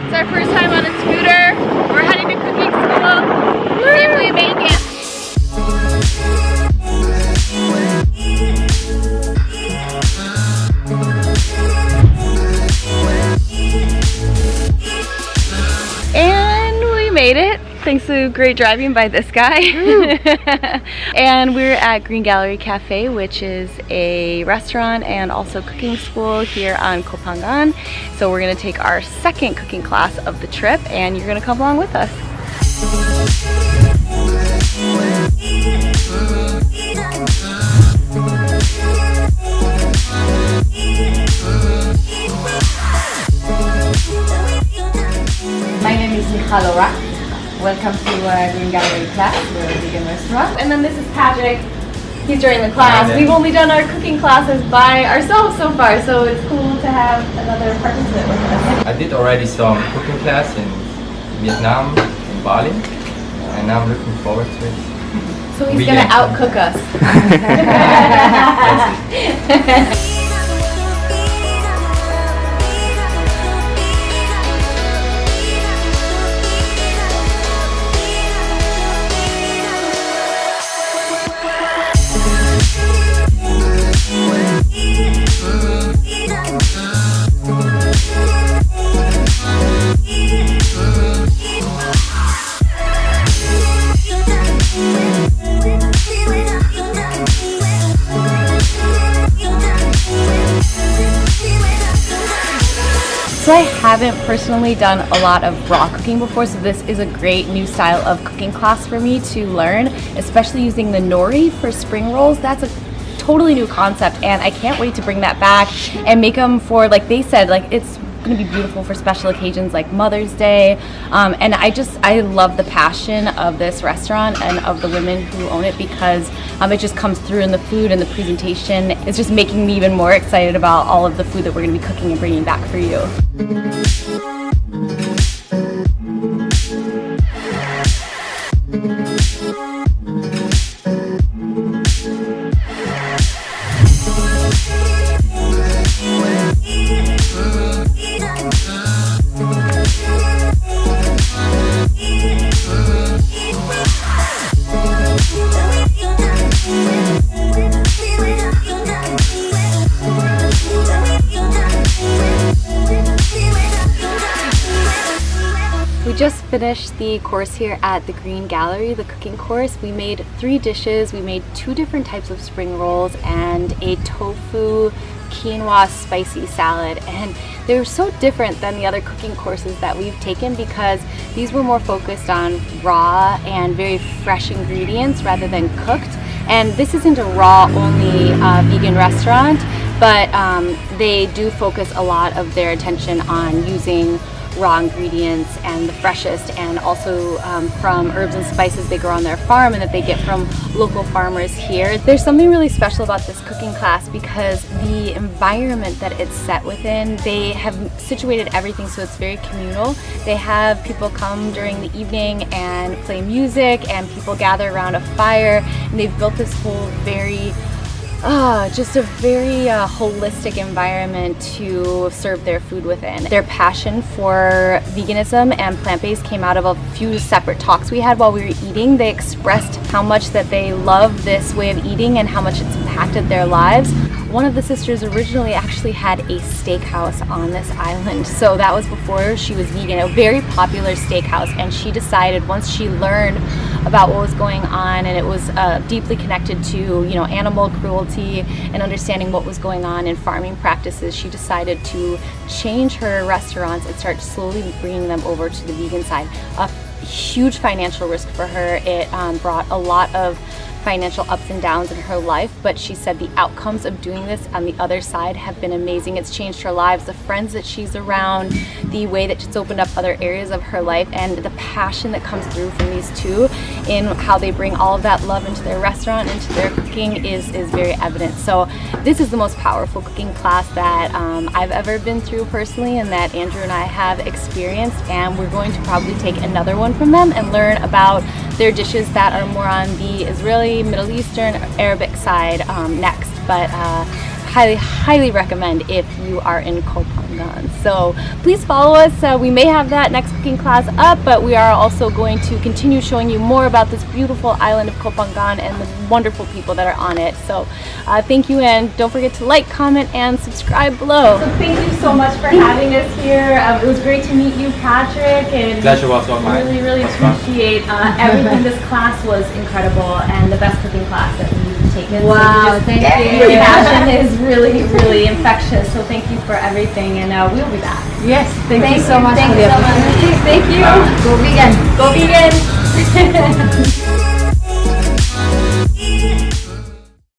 It's our first time on a scooter. We're heading to cooking school. See if we make it. And we made it. Thanks to great driving by this guy. And we're at Green Gallery Cafe, which is a restaurant and also cooking school here on Koh Phangan. So we're gonna take our second cooking class of the trip and you're gonna come along with us. My name is Michal. Welcome to Green Gallery class. We're a vegan restaurant. And then this is Patrick. He's joining the class. We've only done our cooking classes by ourselves so far, so it's cool to have another participant with us. I did already some cooking class in Vietnam, in Bali, and now I'm looking forward to it. So he's gonna outcook us. So I haven't personally done a lot of raw cooking before, so this is a great new style of cooking class for me to learn, especially using the nori for spring rolls. That's a totally new concept and I can't wait to bring that back and make them for, like they said, like it's going to be beautiful for special occasions like Mother's Day. And I love the passion of this restaurant and of the women who own it because it just comes through in the food and the presentation. It's just making me even more excited about all of the food that we're going to be cooking and bringing back for you. We just finished the course here at the Green Gallery, the cooking course. We made 3 dishes. We made 2 different types of spring rolls and a tofu quinoa spicy salad, and they were so different than the other cooking courses that we've taken because these were more focused on raw and very fresh ingredients rather than cooked. And this isn't a raw only vegan restaurant, but they do focus a lot of their attention on using raw ingredients and the freshest, and also from herbs and spices they grow on their farm and that they get from local farmers here. There's something really special about this cooking class because the environment that it's set within, they have situated everything so it's very communal. They have people come during the evening and play music and people gather around a fire, and they've built this whole very just a very holistic environment to serve their food within. Their passion for veganism and plant-based came out of a few separate talks we had while we were eating. They expressed how much that they love this way of eating and how much it's impacted their lives. One of the sisters originally actually had a steakhouse on this island, so that was before she was vegan, a very popular steakhouse, and she decided once she learned about what was going on, and it was deeply connected to animal cruelty and understanding what was going on in farming practices, she decided to change her restaurants and start slowly bringing them over to the vegan side. A huge financial risk for her. It brought a lot of financial ups and downs in her life, but she said the outcomes of doing this on the other side have been amazing. It's changed her lives, the friends that she's around, the way that it's opened up other areas of her life, and the passion that comes through from these two in how they bring all of that love into their restaurant, into their cooking is very evident. So this is the most powerful cooking class that I've ever been through personally, and that Andrew and I have experienced, and we're going to probably take another one from them and learn about their dishes that are more on the Israeli, Middle Eastern, Arabic side next. But highly recommend if you are in Koh Phangan. Phangan. So please follow us. We may have that next cooking class up, but we are also going to continue showing you more about this beautiful island of Koh Phangan and the wonderful people that are on it. So thank you, and don't forget to like, comment, and subscribe below. So thank you so much for having us here. It was great to meet you, Patrick, and Pleasure was all mine. really appreciate everything. This class was incredible and the best cooking class that we've taken. Wow, thank you. Your passion is really infectious, so thank you for everything, and we'll be back. Yes, thank you so much Thank for you the so much. opportunity. Thank you. Go vegan. Go vegan.